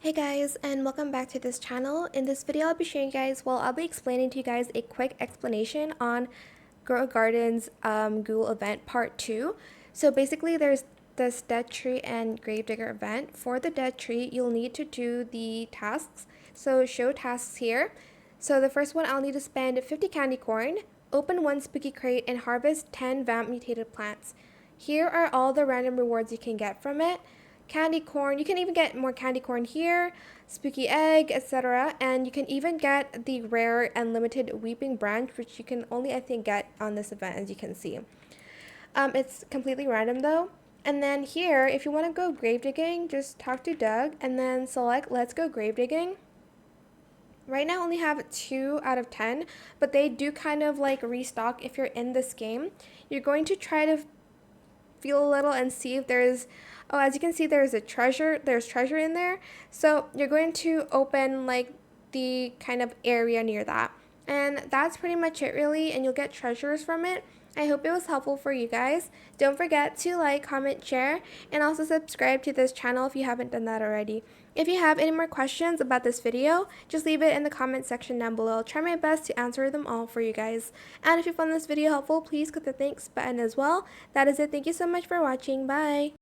Hey guys, and welcome back to this channel. In this video, I'll be showing you guys, I'll be explaining to you guys a quick explanation on Garden's Ghoul Event Part 2. So basically, there's this Dead Tree and Gravedigger event. For the Dead Tree, you'll need to do the tasks. So show tasks here. So the first one, I'll need to spend 50 candy corn, open one spooky crate, and harvest 10 vamp mutated plants. Here are all the random rewards you can get from it. Candy corn, you can even get more candy corn here, spooky egg, etc. And you can even get the rare and limited weeping branch, which you can only, I think, get on this event, as you can see. It's completely random though. And then here, if you want to go grave digging, just talk to Doug and then select let's go grave digging. Right now I only have 2 out of 10, but they do kind of like restock if you're in this game. You're going to try to feel a little and see if there's, oh, as you can see, there's treasure in there. So you're going to open like the kind of area near that, and that's pretty much it really, and you'll get treasures from it. I hope it was helpful for you guys. Don't forget to like, comment, share, and also subscribe to this channel if you haven't done that already. If you have any more questions about this video, just leave it in the comment section down below. I'll try my best to answer them all for you guys. And if you found this video helpful, please click the thanks button as well. That is it. Thank you so much for watching. Bye!